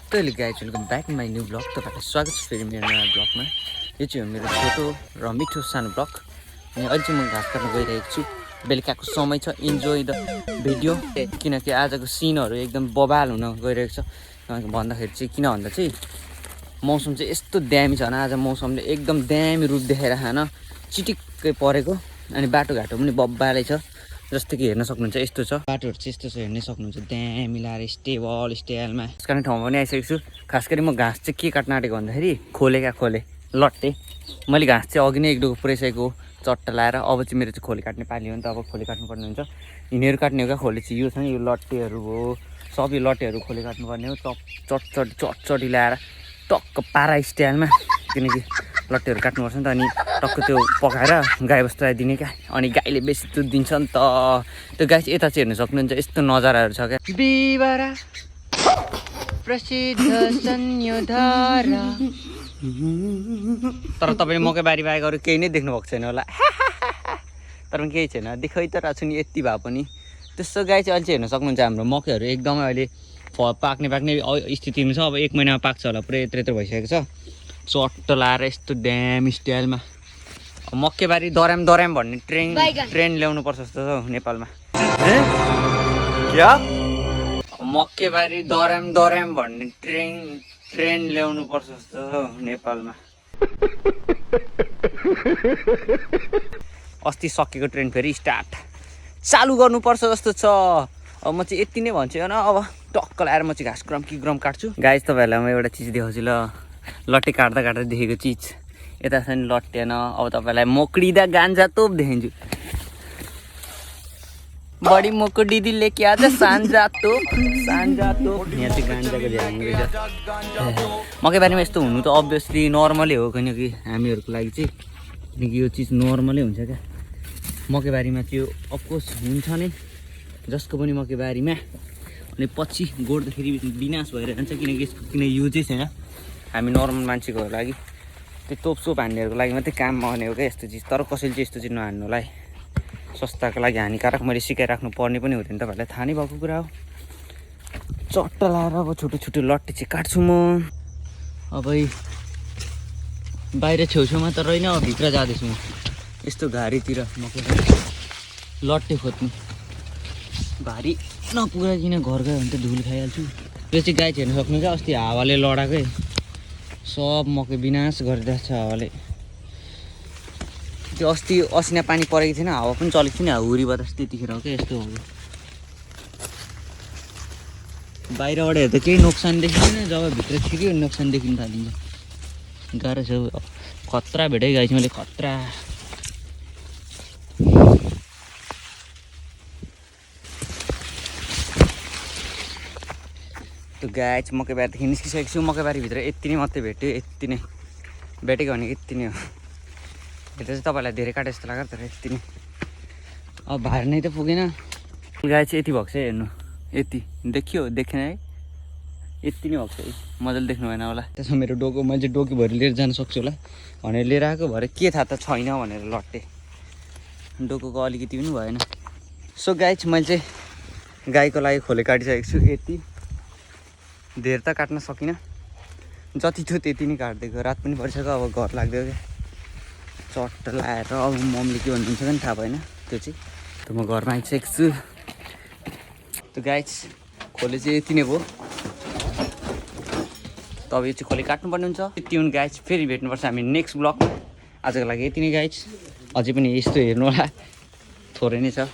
तो guys welcome back my new blog. तपाईँलाई स्वागत छ फेरि मेरो नयाँ ब्लगमा। यो चाहिँ हो मेरो छोटो र मिठो सानो ब्लग। अनि अहिले चाहिँ म घाँस काट्न गइरहेको छु। बेलुकाको समय छ, इन्जोय द भिडियो। किनकि आजको सिनहरू एकदम बबाल हुन गइरहेको छ। भन्दाखेरि चाहिँ किन भन्दा चाहिँ मौसम चाहिँ यस्तो दामी छ होइन। आज मौसमले एकदम दामी रूप देखाएर खान चिटिक्कै परेको। अनि बाटोघाटो पनि बब्बालै छ, जस्तो कि हेर्न सक्नुहुन्छ यस्तो छ। बाटोहरू चाहिँ यस्तो छ, हेर्नै सक्नुहुन्छ दामी मिलाएर स्टेबल स्टाइलमा। त्यसकारण ठाउँमा पनि आइसकेको छु। खास गरी म घाँस चाहिँ के काट्न आँटेको भन्दाखेरि खोले लट्टे। मैले घाँस चाहिँ अघि नै एक डोको पुऱ्याइसकेको चट्टा लाएर। अब चाहिँ मेरो चाहिँ खोले काट्ने पाली हो नि त, अब खोले काट्नुपर्ने हुन्छ। हिँडेर काट्ने हो क्या खोले चाहिँ। यो छ नि, यो लट्टेहरू हो, सब यो लट्टेहरू खोले काट्नुपर्ने हो। चटचडी ल्याएर टक्क पारा स्टाइलमा, किनकि लट्टेहरू काट्नुपर्छ नि त। अनि टक्क त्यो पकाएर गाईबस्तुलाई दिने क्या। अनि गाईले बेसी दुध दिन्छ नि त। त्यो गाई चाहिँ यता चाहिँ हेर्नु सक्नुहुन्छ, यस्तो नजाराहरू छ क्या। बिबारा प्रसिद्ध संयोधारा। तर तपाईँ मकैबारी बाहेक अरू केही नै देख्नु भएको छैन होला। तर पनि केही छैन, देखाइ त रहेको छु नि यति भए पनि। त्यस्तो गाई चाहिँ अहिले चाहिँ हेर्न सक्नुहुन्छ। हाम्रो मकैहरू एकदमै अहिले पाक्ने स्थितिमा छ। अब 1 महिनामा पाक्छ होला, पुरै यत्रो भइसकेको छ। चट्ट लाएर यस्तो ड्याम स्टाइलमा मकैबारी दराम भन्ने ट्रेन ल्याउनु पर्छ जस्तो छ नेपालमा। क्या मकैबारी दराम भन्ने ट्रेन ल्याउनु पर्छ जस्तो छ नेपालमा। अस्ति सकेको ट्रेन फेरि स्टार्ट चालु गर्नुपर्छ जस्तो छ। अब म चाहिँ यति नै भन्छु होइन। अब टक्क लाएर म चाहिँ घाँस ग्रम काट्छु। गाइस तपाईँहरूलाई म एउटा चिज देखाउँछु ल। लट्टे काट्दा देखेको चिज यता छ नि लट्टे न। अब तपाईँलाई मोक्डिँदा गान्जा तोप देखाइदिन्छु। बडी मोको दिदीले के आज सान्जा तोप। यहाँ चाहिँ गान्जाको ध्यान हुँदैछ। मकैबारीमा यस्तो हुनु त अभियसली नर्मलै हो, किनकि हामीहरूको लागि चाहिँ, किनकि यो चिज नर्मलै हुन्छ क्या। मकैबारीमा चाहिँ अफकोर्स हुन्छ नै, जसको पनि मकैबारीमा। अनि पछि गोड्दाखेरि विनाश भएर जान्छ, किन यो चाहिँ छैन। हामी नर्मल मान्छेको लागि, त्यो तोपसोप हान्नेहरूको लागि मात्रै काम आउने हो क्या यस्तो चिज। तर कसैले चाहिँ यस्तो चिज नहान्नु होला है, स्वास्थ्यको लागि हानिकारक। मैले सिकाइराख्नु पर्ने पनि हुँदैन, तपाईँहरूलाई थाहा नै भएको कुरा हो। चट्ट लाएर अब छोटो लट्टे चाहिँ काट्छु म। अब बाहिर छेउछेउमा त रहेन, अब भित्र जाँदैछु म। यस्तो घारीतिर मकैबारी लट्टे खोज्नु, भारी नपुगाइकन घर गयो भने त धुल खाइहाल्छु। यो चाहिँ गाई हेर्नु सक्नु क्या, अस्ति हावाले लडाएकै सब मकै विनाश गरिरहेको छ हावाले। त्यो अस्ति असिना पानी परेको थिएन, हावा पनि चलेको थिएन, हुरी बतास त्यतिखेर हो क्या यस्तो हो। बाहिरबाट हेर्दा केही नोक्सान देखिँदैन, जब भित्र छिर्यो नोक्सान देखिन थालिन्छ। गाह्रो छ, खतरा भेटेँ गाई चाहिँ मैले, खतरा। त्यो गाई चाहिँ मकैबारीदेखि निस्किसकेको छु। मकैबारीभित्र यति नै मात्रै भेट्यो, यति नै भेटेको भनेको यति नै हो। भित्र चाहिँ तपाईँलाई धेरै काटे जस्तो लाग्यो, तर यति नै। अब भार नै त पुगेन। गाई चाहिँ यति भएको छ हेर्नु, यति देखेन है, यति नै भएको छ है। मजाले देख्नु भएन होला। त्यसमा मेरो डोको, मैले चाहिँ डोकीभरि लिएर जान सक्छु होला भनेर लिएर आएको, भरे के थाहा त छैन भनेर लट्टे। डोकोको अलिकति पनि भएन। सो गाई चाहिँ मैले चाहिँ गाईको लागि खोले काटिसकेको छु। यति धेर त काट्न सकिनँ, जति थियो त्यति नै काटिदिएको। रात पनि परिसक्यो, अब घर लाग्दै क्या। चट्ट लाएर अब मम्मीले के भनिदिन्छ पनि थाहा भएन। त्यो चाहिँ त म घरमा आइसकेको छु। त्यो गाई खोले चाहिँ यति नै भयो। तब यो चाहिँ खोले काट्नुपर्ने हुन्छ। ट्युन गाई फेरि भेट्नुपर्छ हामी नेक्स्ट ब्लगमा। आजको लागि यति नै गाई। अझै पनि यस्तो हेर्नु होला, थोरै नै छ।